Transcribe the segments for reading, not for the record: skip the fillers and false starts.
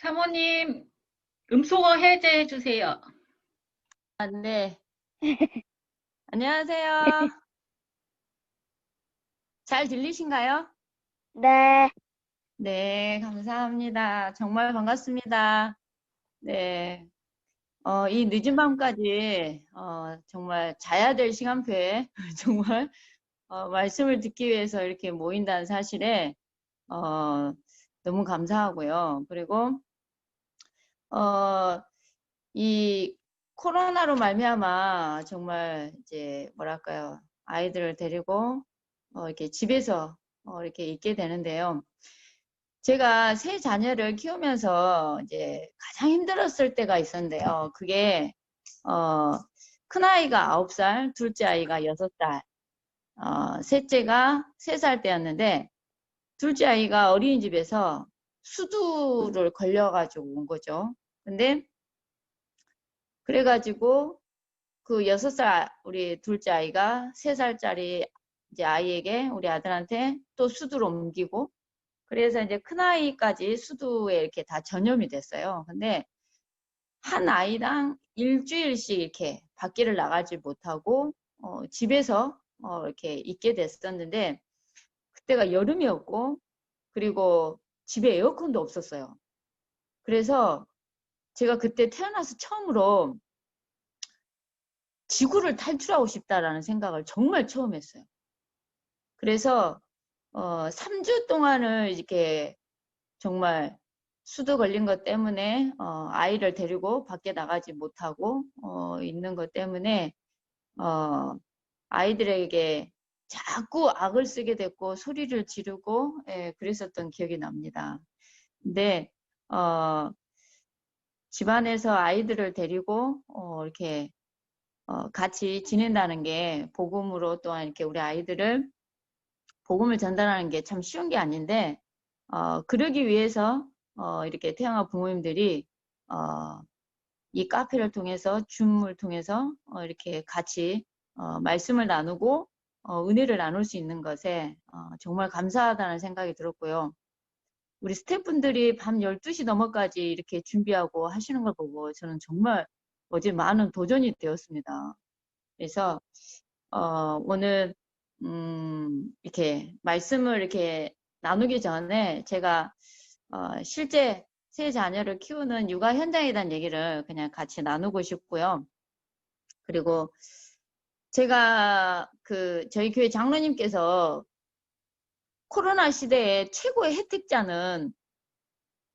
사모님, 음소거 해제해 주세요. 네. 안녕하세요. 잘 들리신가요? 네, 네, 감사합니다. 정말 반갑습니다. 네. 이 늦은 밤까지, 정말 자야 될 시간표에 정말, 말씀을 듣기 위해서 이렇게 모인다는 사실에, 어, 너무 감사하고요. 그리고, 어, 이 코로나로 말미암아 정말 이제 뭐랄까요. 아이들을 데리고 이렇게 집에서 이렇게 있게 되는데요. 제가 세 자녀를 키우면서 이제 가장 힘들었을 때가 있었는데요. 그게 큰아이가 9살, 둘째 아이가 6살, 셋째가 3살 때였는데 둘째 아이가 어린이집에서 수두를 걸려가지고 온 거죠. 근데 그래가지고 그 6살 우리 둘째 아이가 3살짜리 이제 아이에게 우리 아들한테 또 수두를 옮기고 그래서 이제 큰아이까지 수두에 이렇게 다 전염이 됐어요. 근데 한 아이당 일주일씩 이렇게 밖에를 나가지 못하고 집에서 이렇게 있게 됐었는데 그때가 여름이었고 그리고 집에 에어컨도 없었어요. 그래서 제가 그때 태어나서 처음으로 지구를 탈출하고 싶다라는 생각을 정말 처음 했어요. 그래서 3주 동안을 이렇게 정말 수도 걸린 것 때문에 아이를 데리고 밖에 나가지 못하고 있는 것 때문에 아이들에게 자꾸 악을 쓰게 됐고 소리를 지르고 그랬었던 기억이 납니다. 근데 집안에서 아이들을 데리고 이렇게 같이 지낸다는 게 복음으로 또한 이렇게 우리 아이들을 복음을 전달하는 게 참 쉬운 게 아닌데 그러기 위해서 이렇게 태영아 부모님들이 이 카페를 통해서 줌을 통해서 이렇게 같이 말씀을 나누고 은혜를 나눌 수 있는 것에 정말 감사하다는 생각이 들었고요. 우리 스태프분들이 밤 12시 넘어까지 이렇게 준비하고 하시는 걸 보고 저는 정말 어제 많은 도전이 되었습니다. 그래서 오늘 이렇게 말씀을 이렇게 나누기 전에 제가 실제 세 자녀를 키우는 육아 현장에 대한 얘기를 그냥 같이 나누고 싶고요. 그리고 제가 저희 교회 장로님께서 코로나 시대에 최고의 혜택자는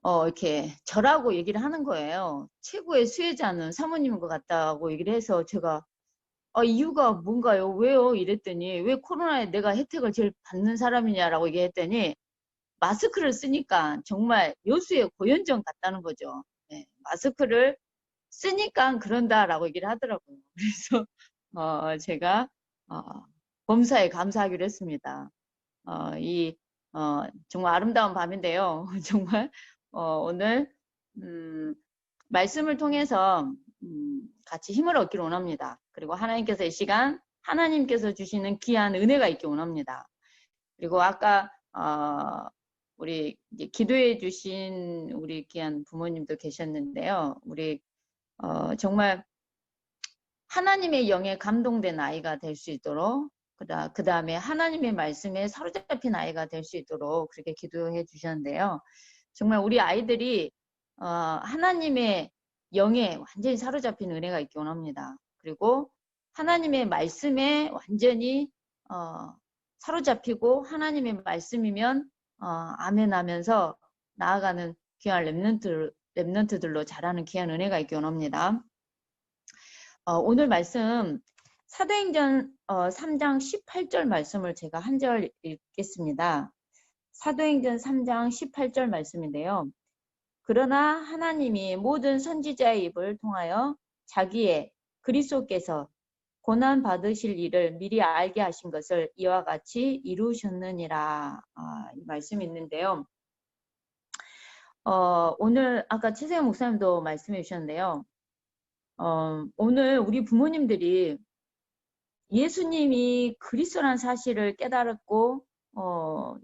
이렇게 저라고 얘기를 하는 거예요. 최고의 수혜자는 사모님인 것 같다고 얘기를 해서 제가 이유가 뭔가요? 왜요? 이랬더니 왜 코로나에 내가 혜택을 제일 받는 사람이냐라고 얘기했더니 마스크를 쓰니까 정말 여수의 고현정 같다는 거죠. 네, 마스크를 쓰니까 그런다라고 얘기를 하더라고요. 그래서 제가 범사에 감사하기로 했습니다. 이 정말 아름다운 밤인데요. 정말 오늘 말씀을 통해서 같이 힘을 얻기를 원합니다. 그리고 하나님께서 이 시간 하나님께서 주시는 귀한 은혜가 있기 원합니다. 그리고 아까 우리 이제 기도해 주신 우리 귀한 부모님도 계셨는데요. 우리 정말 하나님의 영에 감동된 아이가 될 수 있도록 그 다음에 하나님의 말씀에 사로잡힌 아이가 될 수 있도록 그렇게 기도해 주셨는데요. 정말 우리 아이들이 하나님의 영에 완전히 사로잡힌 은혜가 있기 원합니다. 그리고 하나님의 말씀에 완전히 사로잡히고 하나님의 말씀이면 아멘 하면서 나아가는 귀한 랩런트들로 자라는 귀한 은혜가 있기 원합니다. 오늘 말씀 사도행전 3장 18절 말씀을 제가 한 절 읽겠습니다. 사도행전 3장 18절 말씀인데요. 그러나 하나님이 모든 선지자의 입을 통하여 자기의 그리스도께서 고난 받으실 일을 미리 알게 하신 것을 이와 같이 이루셨느니라. 이 말씀이 있는데요. 오늘 아까 최세영 목사님도 말씀해 주셨는데요. 오늘 우리 부모님들이 예수님이 그리스도라는 사실을 깨달았고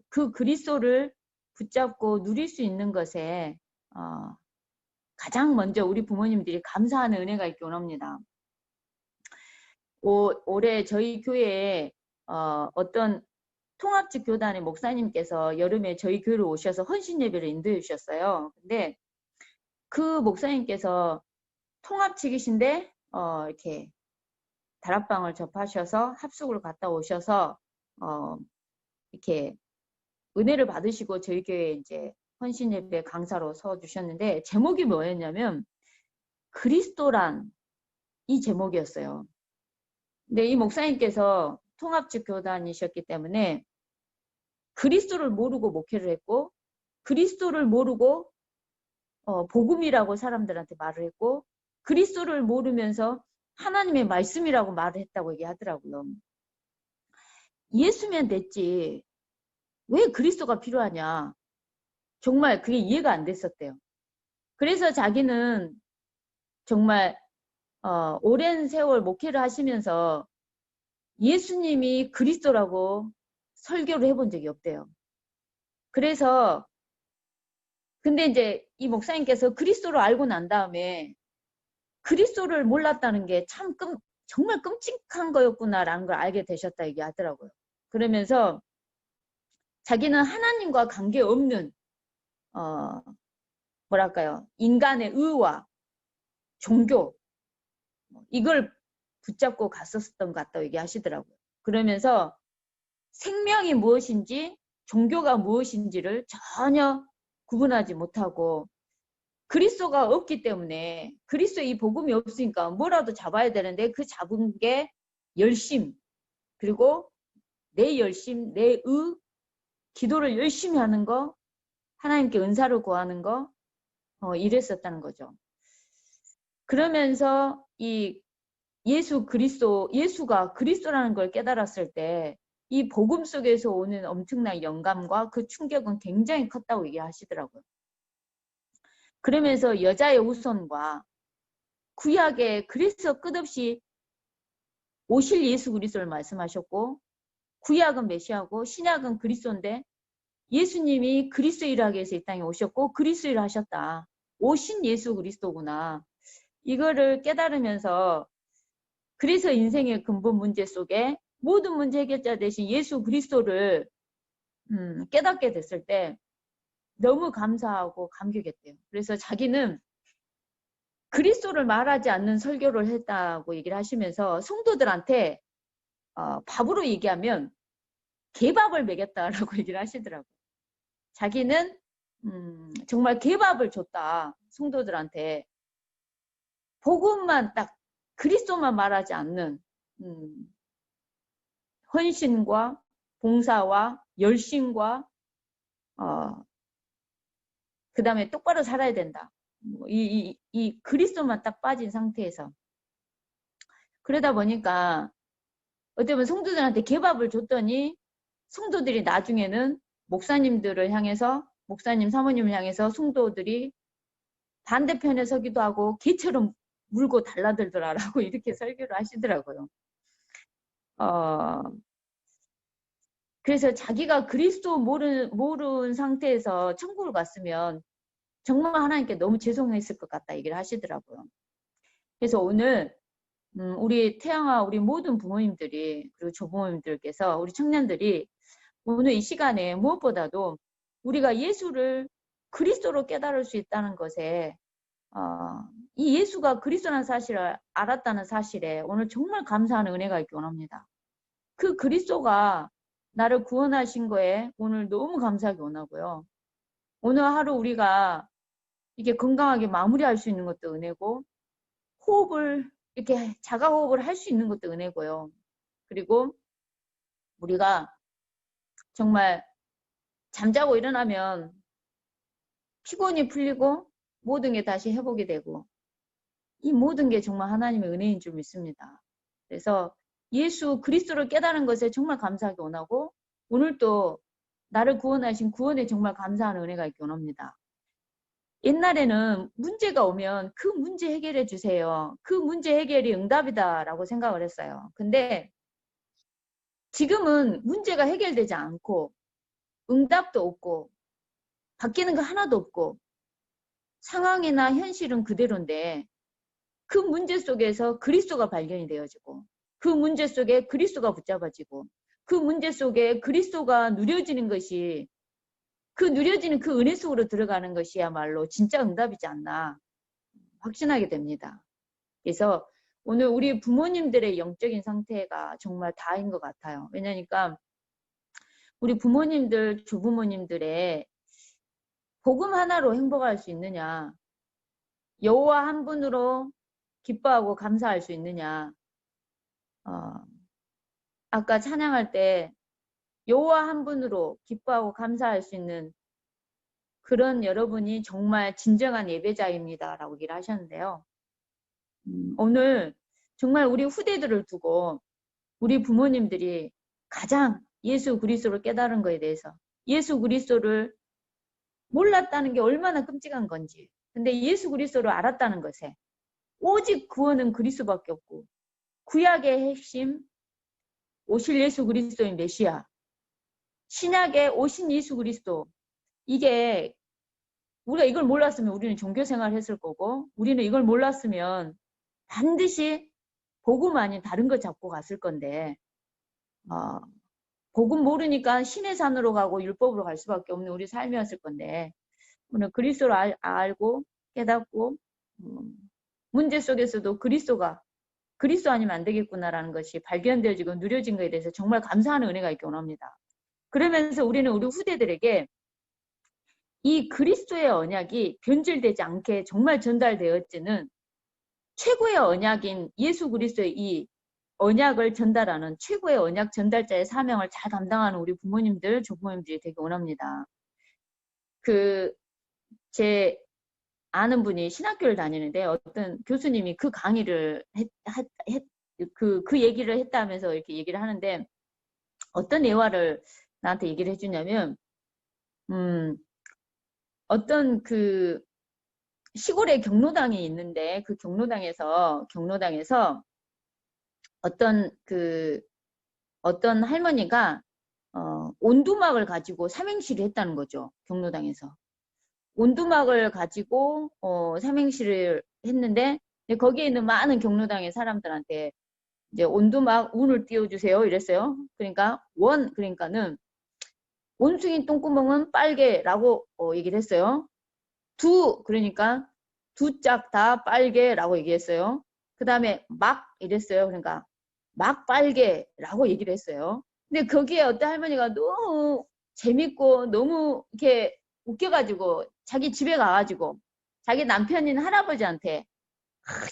그 그리스도를 붙잡고 누릴 수 있는 것에 가장 먼저 우리 부모님들이 감사하는 은혜가 있기 원합니다. 올해 저희 교회에 어떤 통합직 교단의 목사님께서 여름에 저희 교회로 오셔서 헌신 예배를 인도해 주셨어요. 근데 그 목사님께서 통합직이신데 이렇게 다락방을 접하셔서 합숙을 갔다 오셔서 이렇게 은혜를 받으시고 저희 교회에 이제 헌신 예배 강사로 서 주셨는데 제목이 뭐였냐면 그리스도란 이 제목이었어요. 근데 이 목사님께서 통합직 교단이셨기 때문에 그리스도를 모르고 목회를 했고 그리스도를 모르고 복음이라고 사람들한테 말을 했고 그리스도를 모르면서 하나님의 말씀이라고 말을 했다고 얘기하더라고요. 예수면 됐지 왜 그리스도가 필요하냐. 정말 그게 이해가 안 됐었대요. 그래서 자기는 정말 오랜 세월 목회를 하시면서 예수님이 그리스도라고 설교를 해본 적이 없대요. 그래서 근데 이제 이 목사님께서 그리스도를 알고 난 다음에 그리스도를 몰랐다는 게 참 정말 끔찍한 거였구나라는 걸 알게 되셨다 얘기하더라고요. 그러면서 자기는 하나님과 관계없는 뭐랄까요, 인간의 의와 종교 이걸 붙잡고 갔었던 것 같다고 얘기하시더라고요. 그러면서 생명이 무엇인지 종교가 무엇인지를 전혀 구분하지 못하고 그리스도가 없기 때문에 그리스도 이 복음이 없으니까 뭐라도 잡아야 되는데 그 잡은 게 열심 그리고 내 열심, 내 기도를 열심히 하는 거 하나님께 은사를 구하는 거 이랬었다는 거죠. 그러면서 이 예수가 그리스도라는 걸 깨달았을 때 이 복음 속에서 오는 엄청난 영감과 그 충격은 굉장히 컸다고 얘기하시더라고요. 그러면서 여자의 후손과 구약에 그래서 끝없이 오실 예수 그리스도를 말씀하셨고 구약은 메시아고 신약은 그리스도인데 예수님이 그리스도 일을 하기 위해서 이 땅에 오셨고 그리스도 일을 하셨다. 오신 예수 그리스도구나. 이거를 깨달으면서 그래서 인생의 근본 문제 속에 모든 문제 해결자 대신 예수 그리스도를 깨닫게 됐을 때 너무 감사하고 감격했대요. 그래서 자기는 그리스도를 말하지 않는 설교를 했다고 얘기를 하시면서 성도들한테 밥으로 얘기하면 개밥을 먹였다라고 얘기를 하시더라고요. 자기는 정말 개밥을 줬다. 성도들한테. 복음만 딱 그리스도만 말하지 않는 헌신과 봉사와 열심과 그 다음에 똑바로 살아야 된다. 이 그리스도만 딱 빠진 상태에서 그러다 보니까 어떻게 보면 성도들한테 개밥을 줬더니 성도들이 나중에는 목사님들을 향해서 목사님 사모님을 향해서 성도들이 반대편에 서기도 하고 개처럼 물고 달라들더라라고 이렇게 설교를 하시더라고요. 그래서 자기가 그리스도 모르는 상태에서 천국을 갔으면 정말 하나님께 너무 죄송했을 것 같다 얘기를 하시더라고요. 그래서 오늘 우리 태양아 우리 모든 부모님들이 그리고 조부모님들께서 우리 청년들이 오늘 이 시간에 무엇보다도 우리가 예수를 그리스도로 깨달을 수 있다는 것에 이 예수가 그리스도라는 사실을 알았다는 사실에 오늘 정말 감사하는 은혜가 있기 원합니다. 그 그리스도가 나를 구원하신 거에 오늘 너무 감사하기 원하고요. 오늘 하루 우리가 이렇게 건강하게 마무리할 수 있는 것도 은혜고 호흡을 이렇게 자가 호흡을 할 수 있는 것도 은혜고요. 그리고 우리가 정말 잠자고 일어나면 피곤이 풀리고 모든 게 다시 회복이 되고 이 모든 게 정말 하나님의 은혜인 줄 믿습니다. 그래서 예수 그리스도를 깨달은 것에 정말 감사하기 원하고 오늘 또 나를 구원하신 구원에 정말 감사하는 은혜가 있기 원합니다. 옛날에는 문제가 오면 그 문제 해결해 주세요. 그 문제 해결이 응답이다라고 생각을 했어요. 근데 지금은 문제가 해결되지 않고 응답도 없고 바뀌는 거 하나도 없고 상황이나 현실은 그대로인데 그 문제 속에서 그리스도가 발견이 되어지고 그 문제 속에 그리스도가 붙잡아지고 그 문제 속에 그리스도가 누려지는 것이 그 누려지는 그 은혜 속으로 들어가는 것이야말로 진짜 응답이지 않나 확신하게 됩니다. 그래서 오늘 우리 부모님들의 영적인 상태가 정말 다인 것 같아요. 왜냐니까 우리 부모님들, 조부모님들의 복음 하나로 행복할 수 있느냐, 여호와 한 분으로 기뻐하고 감사할 수 있느냐. 아까 찬양할 때 여호와 한 분으로 기뻐하고 감사할 수 있는 그런 여러분이 정말 진정한 예배자입니다라고 얘기를 하셨는데요. 오늘 정말 우리 후대들을 두고 우리 부모님들이 가장 예수 그리스도를 깨달은 것에 대해서 예수 그리스도를 몰랐다는 게 얼마나 끔찍한 건지 근데 예수 그리스도를 알았다는 것에 오직 구원은 그리스도밖에 없고 구약의 핵심 오실 예수 그리스도인 메시아 신약에 오신 예수 그리스도 이게 우리가 이걸 몰랐으면 우리는 종교생활을 했을 거고 우리는 이걸 몰랐으면 반드시 복음 아닌 다른 거 잡고 갔을 건데 복음 모르니까 신의 산으로 가고 율법으로 갈 수밖에 없는 우리 삶이었을 건데 오늘 그리스도를 알고 깨닫고 문제 속에서도 그리스도 아니면 안 되겠구나라는 것이 발견되어지고 누려진 것에 대해서 정말 감사하는 은혜가 있기 원합니다. 그러면서 우리는 우리 후대들에게 이 그리스도의 언약이 변질되지 않게 정말 전달되었지는 최고의 언약인 예수 그리스도의 이 언약을 전달하는 최고의 언약 전달자의 사명을 잘 감당하는 우리 부모님들, 조부모님들이 되기 원합니다. 제 아는 분이 신학교를 다니는데 어떤 교수님이 그 강의를 그 얘기를 했다면서 이렇게 얘기를 하는데 어떤 예화를 나한테 얘기를 해주냐면 어떤 그 시골에 경로당이 있는데 그 경로당에서 어떤 할머니가 온두막을 가지고 삼행시를 했다는 거죠. 경로당에서. 온두막을 가지고 삼행시를 했는데 거기에 있는 많은 경로당의 사람들한테 이제 온두막 운을 띄워주세요 이랬어요. 그러니까 그러니까는 원숭이 똥구멍은 빨개라고 얘기를 했어요. 그러니까 두 짝 다 빨개라고 얘기했어요. 그 다음에 막 이랬어요. 그러니까 막 빨개라고 얘기를 했어요. 근데 거기에 어떤 할머니가 너무 재밌고 너무 이렇게 웃겨가지고 자기 집에 가가지고 자기 남편인 할아버지한테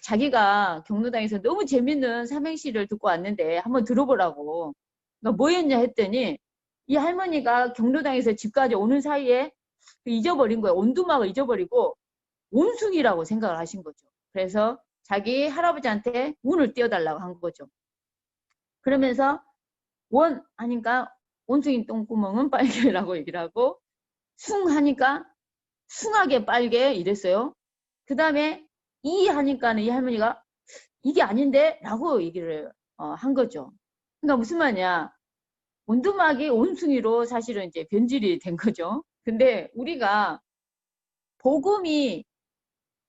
자기가 경로당에서 너무 재밌는 삼행시를 듣고 왔는데 한번 들어보라고 그러니까 뭐였냐 했더니 이 할머니가 경로당에서 집까지 오는 사이에 잊어버린 거예요. 온두막을 잊어버리고 원숭이라고 생각을 하신 거죠. 그래서 자기 할아버지한테 운을 띄워달라고 한 거죠. 그러면서 원 하니까 원숭이 똥구멍은 빨개라고 얘기를 하고 숭 하니까 숭하게 빨개 이랬어요. 그 다음에 이 하니까는 이 할머니가 이게 아닌데 라고 얘기를 한 거죠. 그러니까 무슨 말이냐 온두막이 원숭이로 사실은 이제 변질이 된 거죠. 근데 우리가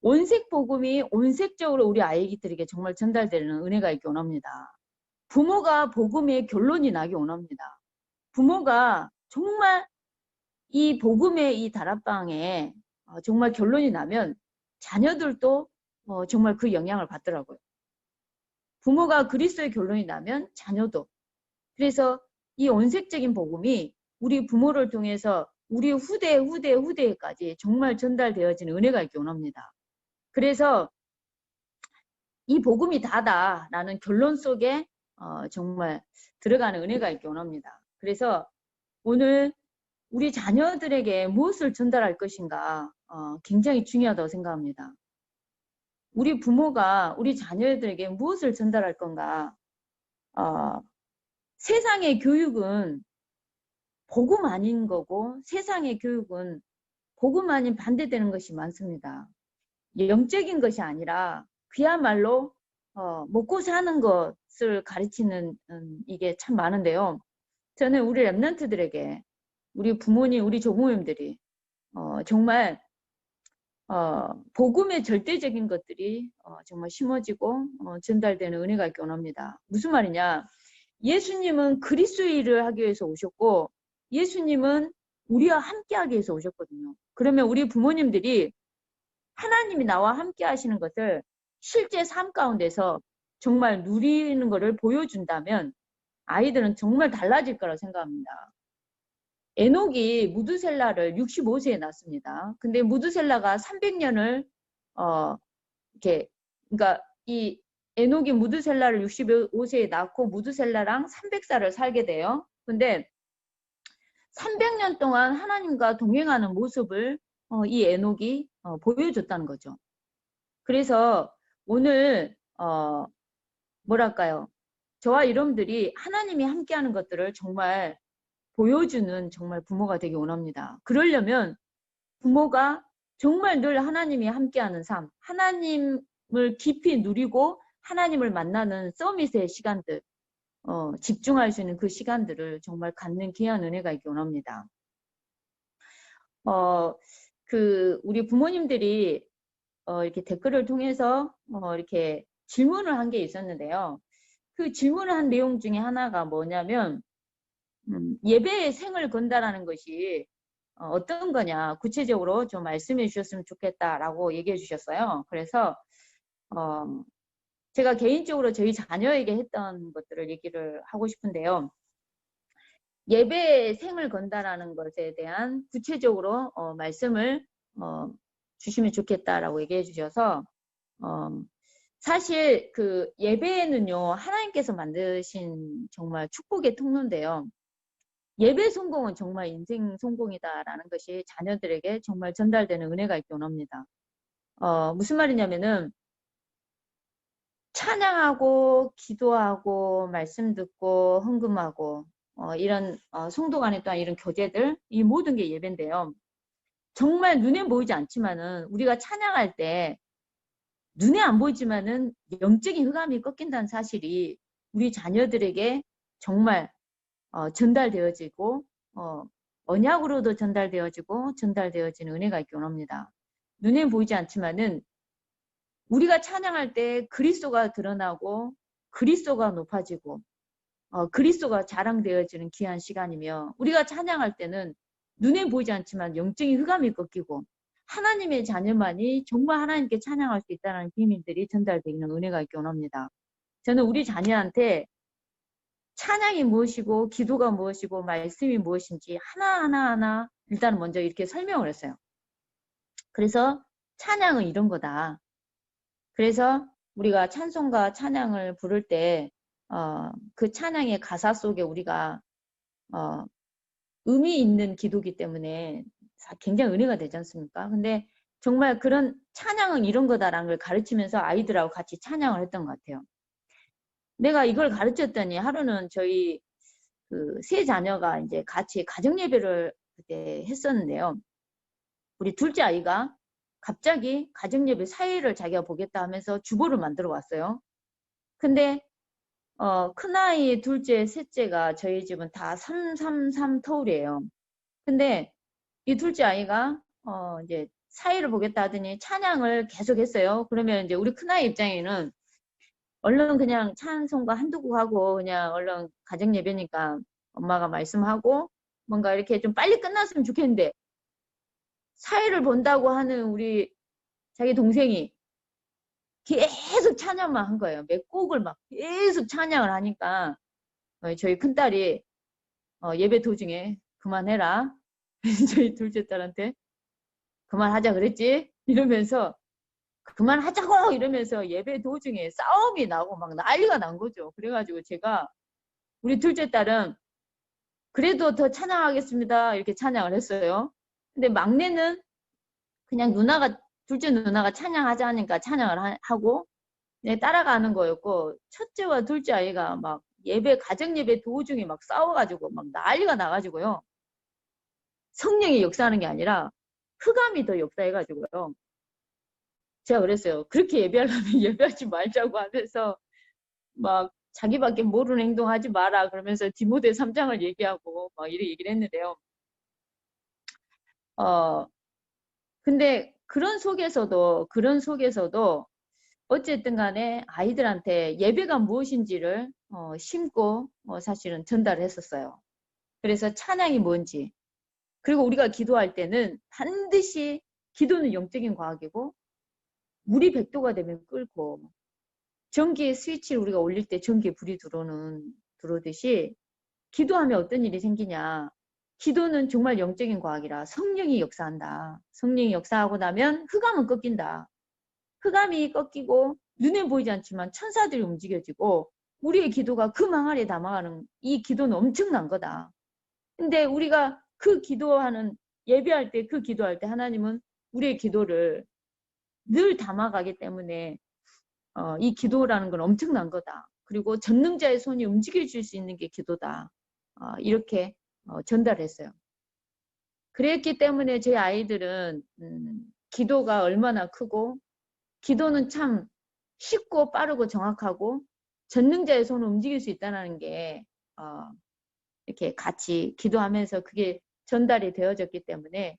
온색 복음이 온색적으로 우리 아이들에게 정말 전달되는 은혜가 있기 원합니다. 부모가 복음의 결론이 나기 원합니다. 부모가 정말 이 복음의 이 다락방에 정말 결론이 나면 자녀들도 정말 그 영향을 받더라고요. 부모가 그리스도의 결론이 나면 자녀도. 그래서 이 온색적인 복음이 우리 부모를 통해서 우리 후대까지 정말 전달되어지는 은혜가 있기 원합니다. 그래서 이 복음이 다다라는 결론 속에 정말 들어가는 은혜가 있기 원합니다. 그래서 오늘 우리 자녀들에게 무엇을 전달할 것인가 굉장히 중요하다고 생각합니다. 우리 부모가 우리 자녀들에게 무엇을 전달할 건가? 세상의 교육은 복음 아닌 거고 세상의 교육은 복음 아닌 반대되는 것이 많습니다. 영적인 것이 아니라 그야말로 먹고 사는 것을 가르치는 이게 참 많은데요. 저는 우리 랩런트들에게 우리 부모님, 우리 조부모님들이 정말 복음의 절대적인 것들이 정말 심어지고 전달되는 은혜가 있기 원합니다. 무슨 말이냐? 예수님은 그리스도의 일을 하기 위해서 오셨고 예수님은 우리와 함께하기 위해서 오셨거든요. 그러면 우리 부모님들이 하나님이 나와 함께 하시는 것을 실제 삶 가운데서 정말 누리는 것을 보여준다면 아이들은 정말 달라질 거라고 생각합니다. 에녹이 무두셀라를 65세에 낳습니다. 근데 무두셀라가 300년을 이렇게 그러니까 이 에녹이 무두셀라를 65세에 낳고 무두셀라랑 300살을 살게 돼요. 근데 300년 동안 하나님과 동행하는 모습을 이 에녹이 보여줬다는 거죠. 그래서 오늘 뭐랄까요? 저와 여러분들이 하나님이 함께하는 것들을 정말 보여주는 정말 부모가 되기 원합니다. 그러려면 부모가 정말 늘 하나님이 함께하는 삶, 하나님을 깊이 누리고 하나님을 만나는 서밋의 시간들, 집중할 수 있는 그 시간들을 정말 갖는 귀한 은혜가 있기 원합니다. 우리 부모님들이 이렇게 댓글을 통해서 이렇게 질문을 한 게 있었는데요. 그 질문을 한 내용 중에 하나가 뭐냐면 예배에 생을 건다라는 것이 어떤 거냐 구체적으로 좀 말씀해 주셨으면 좋겠다라고 얘기해 주셨어요. 그래서 제가 개인적으로 저희 자녀에게 했던 것들을 얘기를 하고 싶은데요. 예배에 생을 건다라는 것에 대한 구체적으로 말씀을 주시면 좋겠다라고 얘기해 주셔서 사실 그 예배는요 하나님께서 만드신 정말 축복의 통로인데요. 예배 성공은 정말 인생 성공이다라는 것이 자녀들에게 정말 전달되는 은혜가 있기 원합니다. 무슨 말이냐면은 찬양하고 기도하고 말씀 듣고 헌금하고 이런 성도 간의 또한 이런 교제들 이 모든 게 예배인데요. 정말 눈에 보이지 않지만은 우리가 찬양할 때 눈에 안 보이지만은 영적인 흑암이 꺾인다는 사실이 우리 자녀들에게 정말 전달되어지고 언약으로도 전달되어지고 전달되어지는 은혜가 있기 원합니다. 눈에 보이지 않지만은 우리가 찬양할 때 그리스도가 드러나고 그리스도가 높아지고 그리스도가 자랑되어지는 귀한 시간이며 우리가 찬양할 때는 눈에 보이지 않지만 영적인 흑암이 꺾이고 하나님의 자녀만이 정말 하나님께 찬양할 수 있다는 비밀들이 전달되는 은혜가 있기 원합니다. 저는 우리 자녀한테 찬양이 무엇이고 기도가 무엇이고 말씀이 무엇인지 하나하나 일단 먼저 이렇게 설명을 했어요. 그래서 찬양은 이런 거다. 그래서 우리가 찬송과 찬양을 부를 때 그 찬양의 가사 속에 우리가 의미 있는 기도기 때문에 굉장히 은혜가 되지 않습니까? 근데 정말 그런 찬양은 이런 거다라는 걸 가르치면서 아이들하고 같이 찬양을 했던 것 같아요. 내가 이걸 가르쳤더니 하루는 저희 그 세 자녀가 이제 같이 가정 예배를 그때 했었는데요. 우리 둘째 아이가 갑자기 가정 예배 사회를 자기가 보겠다 하면서 주보를 만들어 왔어요. 근데 큰아이, 둘째, 셋째가 저희 집은 다 333 터울이에요. 근데 이 둘째 아이가 이제 사회를 보겠다 하더니 찬양을 계속 했어요. 그러면 이제 우리 큰아이 입장에는 얼른 그냥 찬송가 한두 곡 하고 그냥 얼른 가정 예배니까 엄마가 말씀하고 뭔가 이렇게 좀 빨리 끝났으면 좋겠는데 사회를 본다고 하는 우리 자기 동생이 계속 찬양만 한 거예요. 몇 곡을 막 계속 찬양을 하니까 저희 큰딸이 예배 도중에 그만해라. 저희 둘째 딸한테 그만하자 그랬지? 이러면서 그만하자고 이러면서 예배 도중에 싸움이 나고 막 난리가 난 거죠. 그래가지고 제가 우리 둘째 딸은 그래도 더 찬양하겠습니다. 이렇게 찬양을 했어요. 근데 막내는 그냥 둘째 누나가 찬양하자 하니까 찬양을 하고 따라가는 거였고 첫째와 둘째 아이가 막 가정 예배 도중에 막 싸워가지고 막 난리가 나가지고요. 성령이 역사하는 게 아니라 흑암이 더 역사해가지고요. 제가 그랬어요. 그렇게 예배하려면 예배하지 말자고 하면서 막 자기밖에 모르는 행동하지 마라 그러면서 디모데 3장을 얘기하고 막 이렇게 얘기를 했는데요. 근데 그런 속에서도 어쨌든 간에 아이들한테 예배가 무엇인지를 심고 사실은 전달을 했었어요. 그래서 찬양이 뭔지, 그리고 우리가 기도할 때는 반드시 기도는 영적인 과학이고 물이 100도가 되면 끓고 전기의 스위치를 우리가 올릴 때 전기에 불이 들어오듯이 기도하면 어떤 일이 생기냐. 기도는 정말 영적인 과학이라 성령이 역사한다. 성령이 역사하고 나면 흑암은 꺾인다. 흑암이 꺾이고 눈에 보이지 않지만 천사들이 움직여지고 우리의 기도가 그 망 아래 담아가는 이 기도는 엄청난 거다. 근데 우리가 그 기도하는 예배할 때 그 기도할 때 하나님은 우리의 기도를 늘 담아가기 때문에 이 기도라는 건 엄청난 거다. 그리고 전능자의 손이 움직여줄 수 있는 게 기도다. 이렇게 전달했어요. 그랬기 때문에 제 아이들은 기도가 얼마나 크고 기도는 참 쉽고 빠르고 정확하고 전능자의 손을 움직일 수 있다는 게 이렇게 같이 기도하면서 그게 전달이 되어졌기 때문에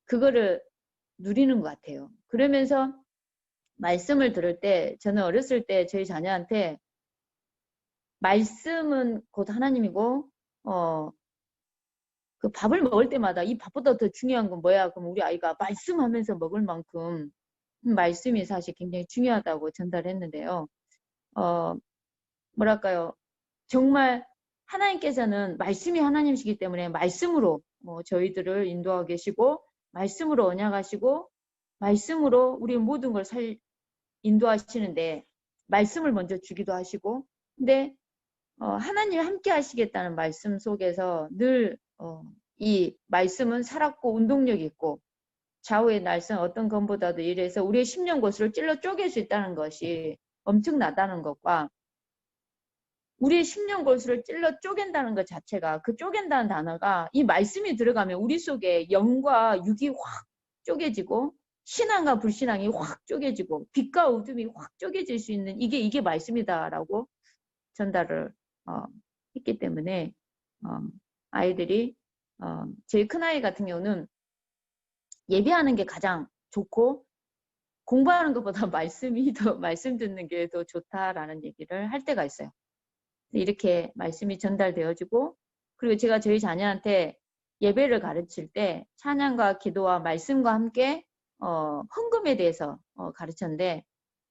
그거를 누리는 것 같아요. 그러면서 말씀을 들을 때 저는 어렸을 때 저희 자녀한테 말씀은 곧 하나님이고 그 밥을 먹을 때마다 이 밥보다 더 중요한 건 뭐야? 그럼 우리 아이가 말씀하면서 먹을 만큼 말씀이 사실 굉장히 중요하다고 전달했는데요. 뭐랄까요? 정말 하나님께서는 말씀이 하나님이시기 때문에 말씀으로 저희들을 인도하고 계시고 말씀으로 언약하시고 말씀으로 우리 모든 걸 인도하시는데 말씀을 먼저 주기도 하시고 근데 하나님이 함께 하시겠다는 말씀 속에서 늘 이 말씀은 살았고 운동력이 있고 좌우의 날선 어떤 것보다도 이래서 우리의 심령 고수를 찔러 쪼갤 수 있다는 것이 엄청나다는 것과 우리의 심령 골수를 찔러 쪼갠다는 것 자체가 그 쪼갠다는 단어가 이 말씀이 들어가면 우리 속에 영과 육이 확 쪼개지고 신앙과 불신앙이 확 쪼개지고 빛과 어둠이 확 쪼개질 수 있는 이게 말씀이다라고 전달을 했기 때문에 아이들이 저희 큰아이 같은 경우는 예배하는 게 가장 좋고 공부하는 것보다 말씀 듣는 게 더 좋다라는 얘기를 할 때가 있어요. 이렇게 말씀이 전달되어지고 그리고 제가 저희 자녀한테 예배를 가르칠 때 찬양과 기도와 말씀과 함께 헌금에 대해서 가르쳤는데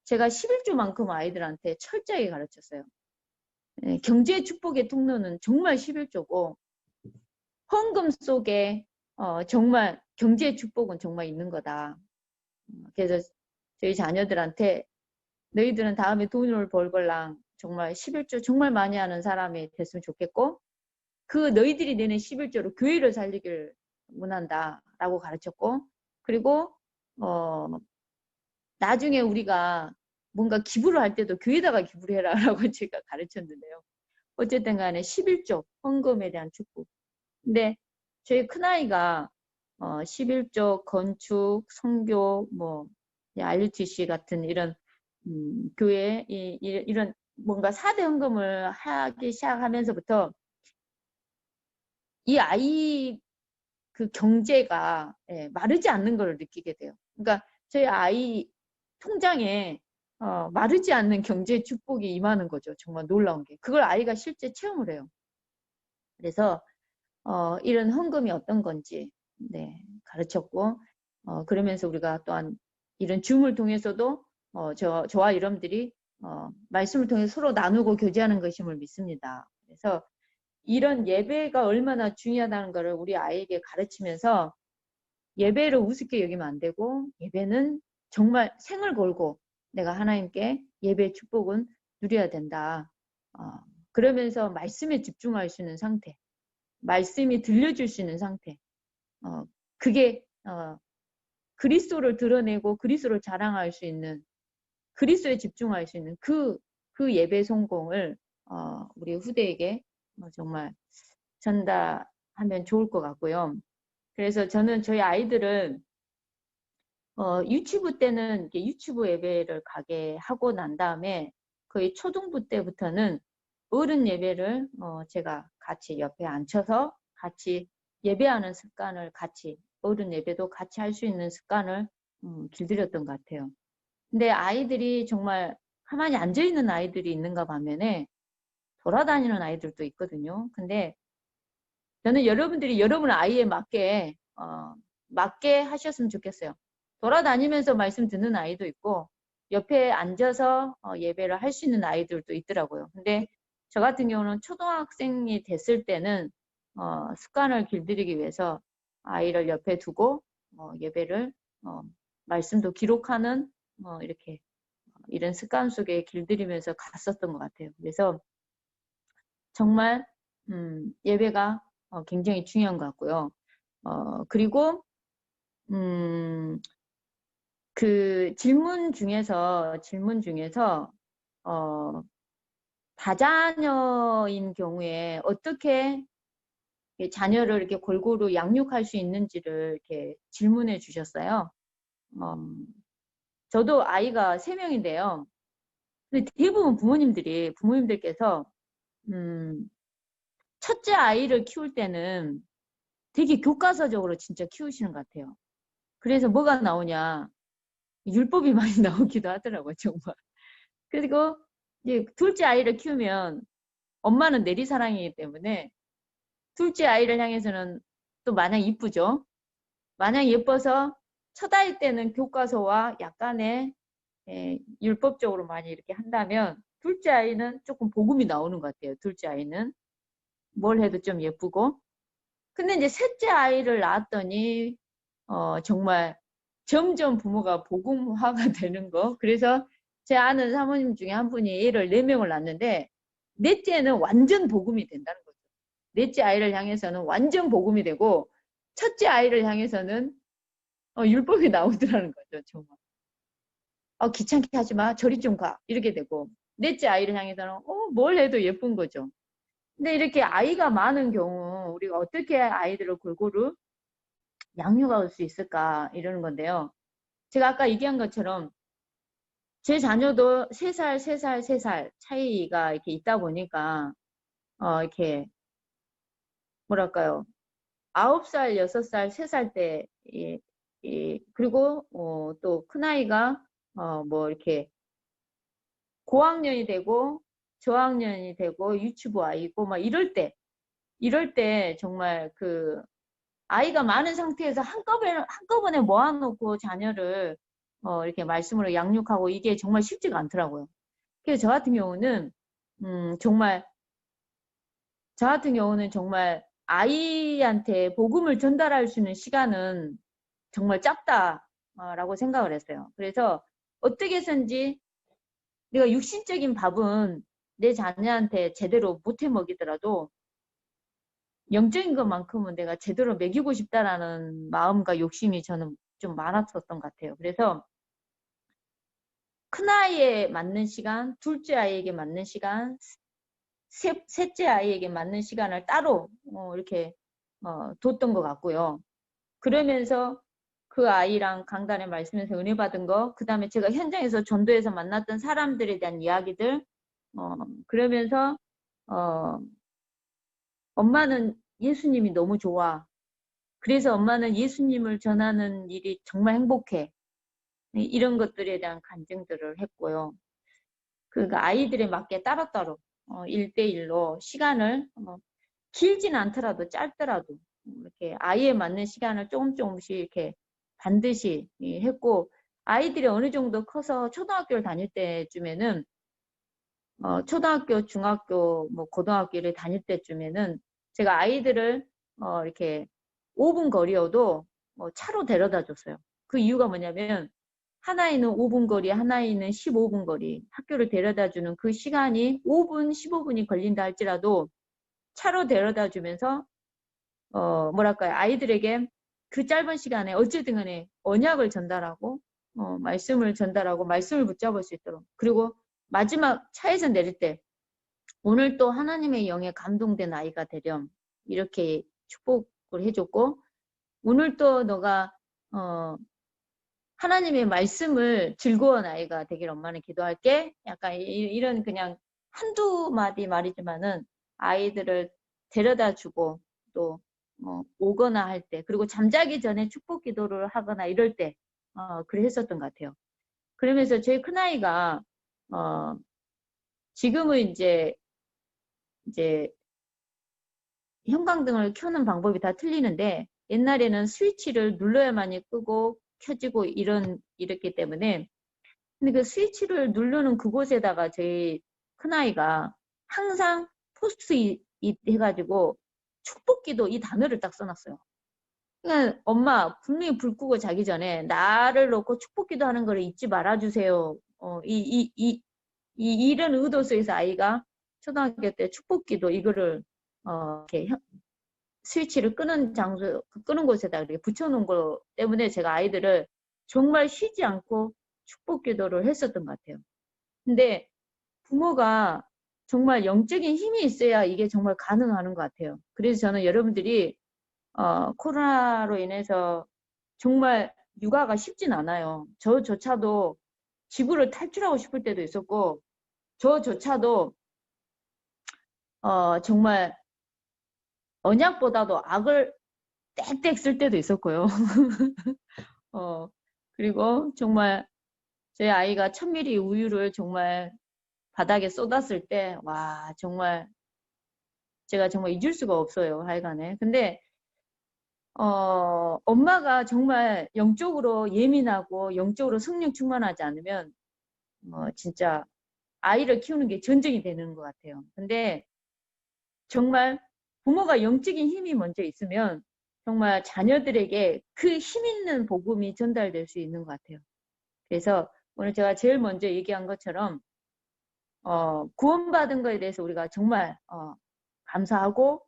제가 11조만큼 아이들한테 철저하게 가르쳤어요. 경제 축복의 통로는 정말 11조고 헌금 속에 정말 경제 축복은 정말 있는 거다. 그래서 저희 자녀들한테 너희들은 다음에 돈을 벌걸랑 정말 11조 정말 많이 하는 사람이 됐으면 좋겠고 그 너희들이 내는 11조로 교회를 살리길 원한다라고 가르쳤고 그리고 나중에 우리가 뭔가 기부를 할 때도 교회에다가 기부를 해라라고 제가 가르쳤는데요. 어쨌든 간에 11조 헌금에 대한 축복. 근데 저희 큰아이가 11조 건축, 선교, 뭐 RUTC 같은 이런 교회 이런 뭔가 4대 헌금을 하기 시작하면서부터 이 아이 그 경제가 마르지 않는 걸 느끼게 돼요. 그러니까 저희 아이 통장에 마르지 않는 경제 축복이 임하는 거죠. 정말 놀라운 게. 그걸 아이가 실제 체험을 해요. 그래서 이런 헌금이 어떤 건지 가르쳤고 그러면서 우리가 또한 이런 줌을 통해서도 저와 여러분들이 말씀을 통해 서로 나누고 교제하는 것임을 믿습니다. 그래서 이런 예배가 얼마나 중요하다는 것을 우리 아이에게 가르치면서 예배를 우습게 여기면 안 되고 예배는 정말 생을 걸고 내가 하나님께 예배의 축복은 누려야 된다. 그러면서 말씀에 집중할 수 있는 상태, 말씀이 들려줄 수 있는 상태, 그게 그리스도를 드러내고 그리스도를 자랑할 수 있는 그리스도에 집중할 수 있는 그 예배 성공을 우리 후대에게 정말 전달하면 좋을 것 같고요. 그래서 저는 저희 아이들은 유치부 때는 이렇게 유치부 예배를 가게 하고 난 다음에 거의 초등부 때부터는 어른 예배를 제가 같이 옆에 앉혀서 같이 예배하는 습관을 같이 어른 예배도 같이 할 수 있는 습관을 길들였던 것 같아요. 근데 아이들이 정말 가만히 앉아있는 아이들이 있는가 반면에 돌아다니는 아이들도 있거든요. 근데 저는 여러분들이 여러분 아이에 맞게 하셨으면 좋겠어요. 돌아다니면서 말씀 듣는 아이도 있고 옆에 앉아서 예배를 할 수 있는 아이들도 있더라고요. 근데 저 같은 경우는 초등학생이 됐을 때는 습관을 길들이기 위해서 아이를 옆에 두고 예배를 말씀도 기록하는 이렇게 이런 습관 속에 길들이면서 갔었던 것 같아요. 그래서 정말 예배가 굉장히 중요한 것 같고요. 그리고 그 질문 중에서 다자녀인 경우에 어떻게 자녀를 이렇게 골고루 양육할 수 있는지를 이렇게 질문해 주셨어요. 저도 아이가 3명인데요. 근데 대부분 부모님들께서 첫째 아이를 키울 때는 되게 교과서적으로 진짜 키우시는 것 같아요. 그래서 뭐가 나오냐? 율법이 많이 나오기도 하더라고요, 정말. 그리고 이제 둘째 아이를 키우면 엄마는 내리사랑이기 때문에 둘째 아이를 향해서는 또 마냥 이쁘죠. 마냥 예뻐서 첫 아이 때는 교과서와 약간의 율법적으로 많이 이렇게 한다면 둘째 아이는 조금 복음이 나오는 것 같아요. 둘째 아이는 뭘 해도 좀 예쁘고. 근데 이제 셋째 아이를 낳았더니 정말 점점 부모가 복음화가 되는 거. 그래서 제 아는 사모님 중에 한 분이 애를 4명을 낳았는데 넷째는 완전 복음이 된다는 거죠. 넷째 아이를 향해서는 완전 복음이 되고 첫째 아이를 향해서는 율법이 나오더라는 거죠. 정말. 귀찮게 하지 마. 저리 좀 가. 이렇게 되고 넷째 아이를 향해서는 뭘 해도 예쁜 거죠. 근데 이렇게 아이가 많은 경우 우리가 어떻게 아이들을 골고루 양육할 수 있을까 이러는 건데요. 제가 아까 얘기한 것처럼 제 자녀도 3살, 3살, 3살 차이가 이렇게 있다 보니까 이렇게 뭐랄까요. 9살, 6살, 3살 때 그리고 또 큰아이가 뭐 이렇게 고학년이 되고 저학년이 되고 유치부 아이고 막 이럴 때 정말 그 아이가 많은 상태에서 한꺼번에 모아놓고 자녀를 이렇게 말씀으로 양육하고 이게 정말 쉽지가 않더라고요. 그래서 정말 저 같은 경우는 정말 아이한테 복음을 전달할 수 있는 시간은 정말 짧다라고 생각을 했어요. 그래서 어떻게 해서인지 내가 육신적인 밥은 내 자녀한테 제대로 못해 먹이더라도 영적인 것만큼은 내가 제대로 먹이고 싶다라는 마음과 욕심이 저는 좀 많았었던 것 같아요. 그래서 큰아이에 맞는 시간, 둘째 아이에게 맞는 시간, 셋째 아이에게 맞는 시간을 따로 이렇게 뒀던 것 같고요. 그러면서 그 아이랑 강단에 말씀에서 은혜 받은 거, 그 다음에 제가 현장에서 전도에서 만났던 사람들에 대한 이야기들, 그러면서 엄마는 예수님이 너무 좋아. 그래서 엄마는 예수님을 전하는 일이 정말 행복해. 이런 것들에 대한 간증들을 했고요. 그러니까 아이들에 맞게 따로따로 1대1로 시간을 길진 않더라도 짧더라도 이렇게 아이에 맞는 시간을 조금씩 이렇게 반드시 했고 아이들이 어느 정도 커서 초등학교를 다닐 때쯤에는 초등학교, 중학교, 뭐 고등학교를 다닐 때쯤에는 제가 아이들을 이렇게 5분 거리여도 차로 데려다 줬어요. 그 이유가 뭐냐면 하나이는 5분 거리, 하나이는 15분 거리 학교를 데려다 주는 그 시간이 5분, 15분이 걸린다 할지라도 차로 데려다 주면서 뭐랄까요 아이들에게 그 짧은 시간에 어쨌든 간에 언약을 전달하고 말씀을 전달하고 말씀을 붙잡을 수 있도록 그리고 마지막 차에서 내릴 때 오늘 또 하나님의 영에 감동된 아이가 되렴 이렇게 축복을 해줬고 오늘 또 너가 하나님의 말씀을 즐거운 아이가 되길 엄마는 기도할게. 약간 이런 그냥 한두 마디 말이지만은 아이들을 데려다 주고 또 오거나 할 때, 그리고 잠자기 전에 축복 기도를 하거나 이럴 때, 그래 했었던 것 같아요. 그러면서 저희 큰아이가, 지금은 이제 형광등을 켜는 방법이 다 틀리는데, 옛날에는 스위치를 눌러야만이 끄고 켜지고 이랬기 때문에, 근데 그 스위치를 누르는 그곳에다가 저희 큰아이가 항상 포스트잇 해가지고 축복기도 이 단어를 딱 써놨어요. 그러니까 엄마 분명히 불 끄고 자기 전에 나를 놓고 축복기도 하는 걸 잊지 말아주세요. 이런 의도 속에서 아이가 초등학교 때 축복기도 이거를 이렇게 스위치를 끄는 장소, 끄는 곳에다 이렇게 붙여놓은 거 때문에 제가 아이들을 정말 쉬지 않고 축복 기도를 했었던 것 같아요. 근데 부모가 정말 영적인 힘이 있어야 이게 정말 가능하는 것 같아요. 그래서 저는 여러분들이 코로나로 인해서 정말 육아가 쉽진 않아요. 저조차도 지구를 탈출하고 싶을 때도 있었고, 저조차도 정말 언약보다도 악을 땡땡 쓸 때도 있었고요. 그리고 정말 제 아이가 1000ml 우유를 정말 바닥에 쏟았을 때, 와, 정말 제가 정말 잊을 수가 없어요, 하여간에. 근데, 엄마가 정말 영적으로 예민하고 영적으로 성령 충만하지 않으면, 진짜 아이를 키우는 게 전쟁이 되는 것 같아요. 근데 정말 부모가 영적인 힘이 먼저 있으면 정말 자녀들에게 그 힘 있는 복음이 전달될 수 있는 것 같아요. 그래서 오늘 제가 제일 먼저 얘기한 것처럼 구원받은 거에 대해서 우리가 정말 감사하고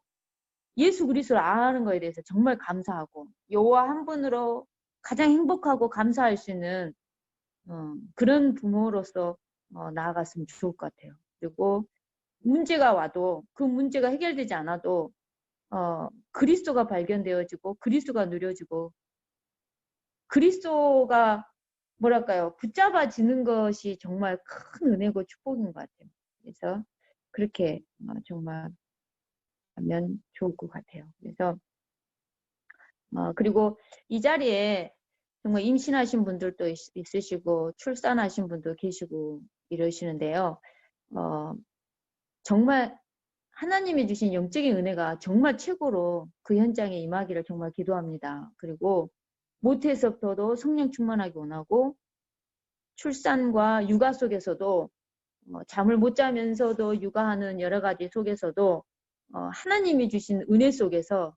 예수 그리스도를 아는 거에 대해서 정말 감사하고 여호와 한 분으로 가장 행복하고 감사할 수 있는 그런 부모로서 나아갔으면 좋을 것 같아요. 그리고 문제가 와도 그 문제가 해결되지 않아도 그리스도가 발견되어지고 그리스도가 누려지고 그리스도가 뭐랄까요, 붙잡아지는 것이 정말 큰 은혜고 축복인 것 같아요. 그래서 그렇게 정말 하면 좋을 것 같아요. 그래서 그리고 이 자리에 정말 임신하신 분들도 있으시고 출산하신 분도 계시고 이러시는데요. 정말 하나님이 주신 영적인 은혜가 정말 최고로 그 현장에 임하기를 정말 기도합니다. 그리고 모태에서부터도 성령 충만하게 원하고 출산과 육아 속에서도 잠을 못 자면서도 육아하는 여러 가지 속에서도 하나님이 주신 은혜 속에서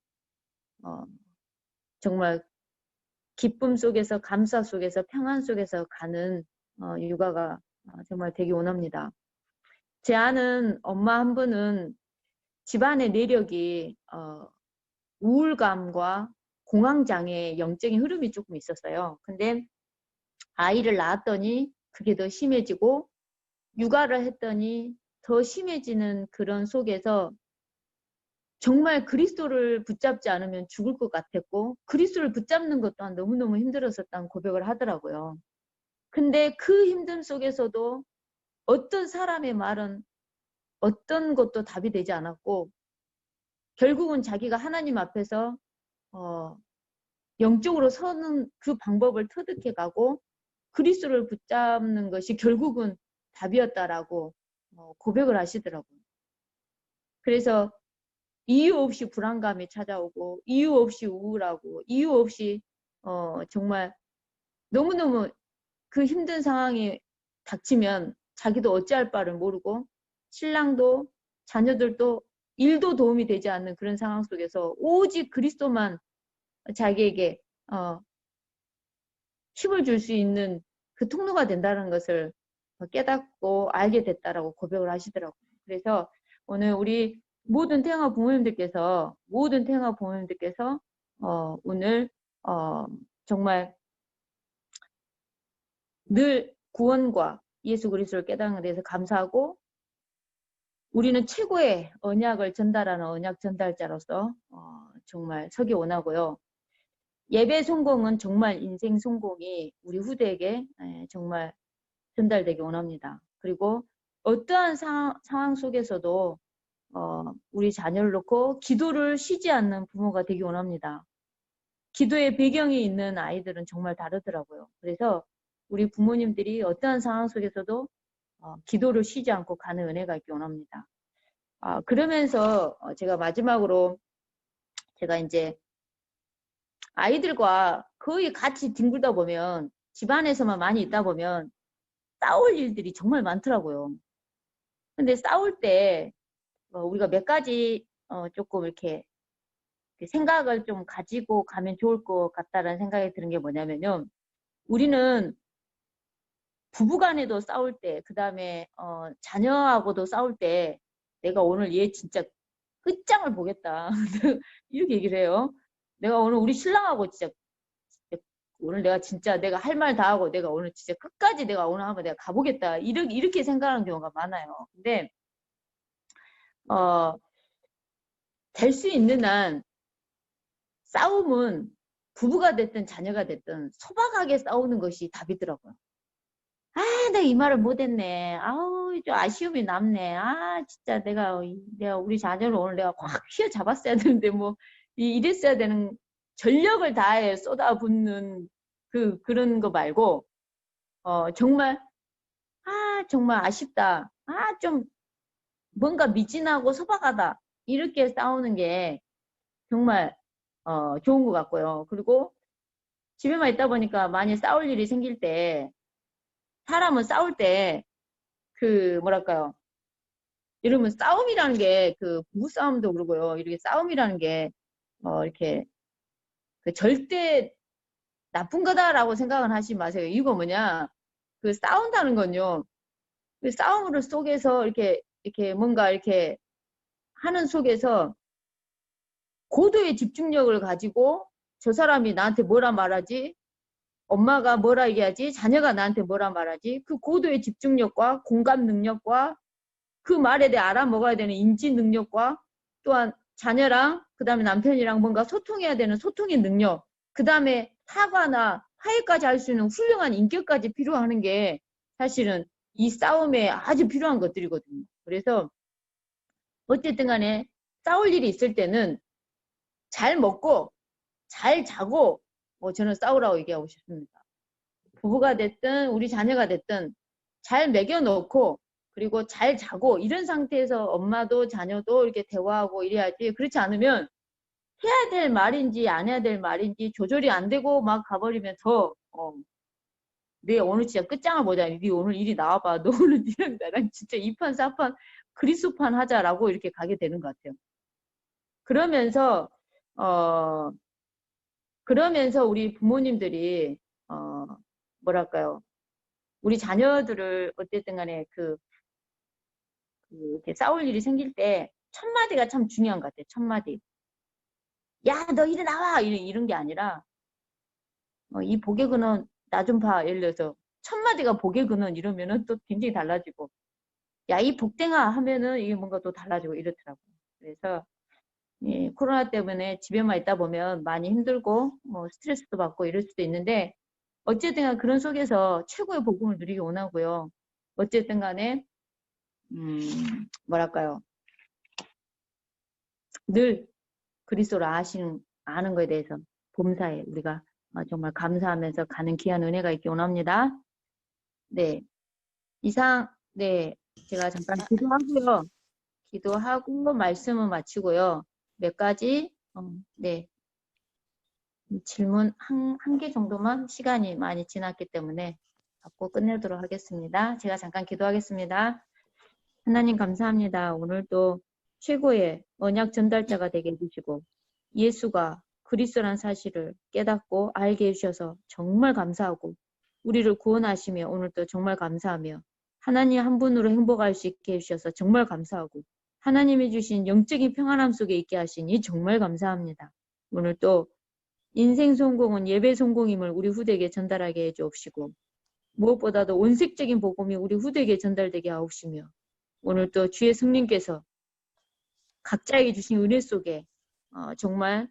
정말 기쁨 속에서 감사 속에서 평안 속에서 가는 육아가 정말 되기 원합니다. 제 아는 엄마 한 분은 집안의 내력이 우울감과 공황장애 영적인 흐름이 조금 있었어요. 근데 아이를 낳았더니 그게 더 심해지고 육아를 했더니 더 심해지는 그런 속에서 정말 그리스도를 붙잡지 않으면 죽을 것 같았고 그리스도를 붙잡는 것 또한 너무너무 힘들었었다는 고백을 하더라고요. 근데 그 힘듦 속에서도 어떤 사람의 말은 어떤 것도 답이 되지 않았고 결국은 자기가 하나님 앞에서 영적으로 서는 그 방법을 터득해 가고 그리스도를 붙잡는 것이 결국은 답이었다라고 고백을 하시더라고요. 그래서 이유 없이 불안감이 찾아오고 이유 없이 우울하고 이유 없이 정말 너무너무 그 힘든 상황이 닥치면 자기도 어찌할 바를 모르고 신랑도 자녀들도 일도 도움이 되지 않는 그런 상황 속에서 오직 그리스도만 자기에게 힘을 줄 수 있는 그 통로가 된다는 것을 깨닫고 알게 됐다라고 고백을 하시더라고요. 그래서 오늘 우리 모든 태영아 부모님들께서 오늘 정말 늘 구원과 예수 그리스도를 깨닫는 데서 감사하고 우리는 최고의 언약을 전달하는 언약 전달자로서 정말 서기 원하고요. 예배 성공은 정말 인생 성공이 우리 후대에게 정말 전달되기 원합니다. 그리고 어떠한 상황 속에서도 우리 자녀를 놓고 기도를 쉬지 않는 부모가 되기 원합니다. 기도의 배경이 있는 아이들은 정말 다르더라고요. 그래서 우리 부모님들이 어떠한 상황 속에서도 기도를 쉬지 않고 가는 은혜가 있기 원합니다. 그러면서 제가 마지막으로 제가 이제 아이들과 거의 같이 뒹굴다 보면 집안에서만 많이 있다 보면 싸울 일들이 정말 많더라고요. 근데 싸울 때 우리가 몇 가지 조금 이렇게 생각을 좀 가지고 가면 좋을 것 같다라는 생각이 드는 게 뭐냐면요. 우리는 부부간에도 싸울 때, 그 다음에 자녀하고도 싸울 때 내가 오늘 얘 진짜 끝장을 보겠다. 이렇게 얘기를 해요. 내가 오늘 우리 신랑하고 진짜 오늘 내가 진짜 내가 할 말 다 하고 내가 오늘 진짜 끝까지 내가 오늘 한번 내가 가보겠다. 이렇게 생각하는 경우가 많아요. 근데 될 수 있는 한 싸움은 부부가 됐든 자녀가 됐든 소박하게 싸우는 것이 답이더라고요. 내가 이 말을 못했네. 아우, 좀 아쉬움이 남네. 진짜 내가 우리 자녀를 오늘 내가 확 휘어잡았어야 되는데, 뭐, 이랬어야 되는 전력을 다해 쏟아붓는 그런 거 말고, 정말, 정말 아쉽다. 좀 뭔가 미진하고 소박하다. 이렇게 싸우는 게 정말, 좋은 것 같고요. 그리고 집에만 있다 보니까 많이 싸울 일이 생길 때, 사람은 싸울 때, 뭐랄까요. 이러면 싸움이라는 게, 부부싸움도 그러고요. 이렇게 싸움이라는 게, 이렇게, 절대 나쁜 거다라고 생각은 하지 마세요. 이거 뭐냐. 싸운다는 건요. 싸움으로 속에서 이렇게 뭔가 이렇게 하는 속에서 고도의 집중력을 가지고 저 사람이 나한테 뭐라 말하지? 엄마가 뭐라 얘기하지? 자녀가 나한테 뭐라 말하지? 그 고도의 집중력과 공감 능력과 그 말에 대해 알아먹어야 되는 인지 능력과 또한 자녀랑 그다음에 남편이랑 뭔가 소통해야 되는 소통의 능력, 그다음에 사과나 화해까지 할 수 있는 훌륭한 인격까지 필요하는 게 사실은 이 싸움에 아주 필요한 것들이거든요. 그래서 어쨌든 간에 싸울 일이 있을 때는 잘 먹고 잘 자고 저는 싸우라고 얘기하고 싶습니다. 부부가 됐든 우리 자녀가 됐든 잘 먹여놓고 그리고 잘 자고 이런 상태에서 엄마도 자녀도 이렇게 대화하고 이래야지. 그렇지 않으면 해야 될 말인지 안 해야 될 말인지 조절이 안 되고 막 가버리면 내 오늘 진짜 끝장을 보자. 네 오늘 일이 나와봐. 너 오늘 니랑 나랑 진짜 2판 4판 그리스판 하자라고 이렇게 가게 되는 것 같아요. 그러면서 우리 부모님들이 뭐랄까요. 우리 자녀들을 어쨌든 간에 이렇게 싸울 일이 생길 때 첫 마디가 참 중요한 것 같아요. 첫 마디. 야, 너 이리 나와! 이런 게 아니라 이 보개근은 나 좀 봐. 예를 들어서 첫 마디가 보개근은 이러면은 또 굉장히 달라지고 야, 이 복댕아 하면은 이게 뭔가 또 달라지고 이렇더라고요. 그래서 예, 코로나 때문에 집에만 있다 보면 많이 힘들고 스트레스도 받고 이럴 수도 있는데 어쨌든 그런 속에서 최고의 복음을 누리기 원하고요. 어쨌든 간에 뭐랄까요. 늘 그리스도를 아는 것에 대해서 범사에 우리가 정말 감사하면서 가는 귀한 은혜가 있기 원합니다. 네. 이상, 네. 제가 잠깐 기도하고요. 기도하고 말씀을 마치고요. 몇 가지, 네. 질문 한 개 정도만 시간이 많이 지났기 때문에 받고 끝내도록 하겠습니다. 제가 잠깐 기도하겠습니다. 하나님 감사합니다. 오늘도 최고의 언약 전달자가 되게 해주시고 예수가 그리스도란 사실을 깨닫고 알게 해주셔서 정말 감사하고 우리를 구원하시며 오늘도 정말 감사하며 하나님 한 분으로 행복할 수 있게 해주셔서 정말 감사하고 하나님이 주신 영적인 평안함 속에 있게 하시니 정말 감사합니다. 오늘 또 인생 성공은 예배 성공임을 우리 후대에게 전달하게 해주옵시고 무엇보다도 온색적인 복음이 우리 후대에게 전달되게 하옵시며 오늘 또 주의 성령께서 각자에게 주신 은혜 속에 정말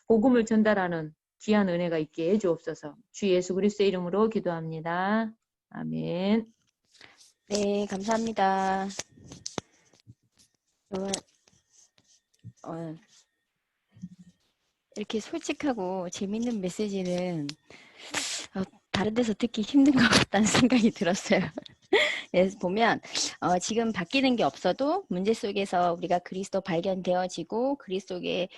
복음을 전달하는 귀한 은혜가 있게 해주옵소서. 주 예수 그리스도의 이름으로 기도합니다. 아멘. 네, 감사합니다. 저는 어, 이렇게 솔직하고 재밌는 메시지는 다른 데서 듣기 힘든 것 같다는 생각이 들었어요. 그래서 보면 지금 바뀌는 게 없어도 문제 속에서 우리가 그리스도 발견되어지고 그리스도의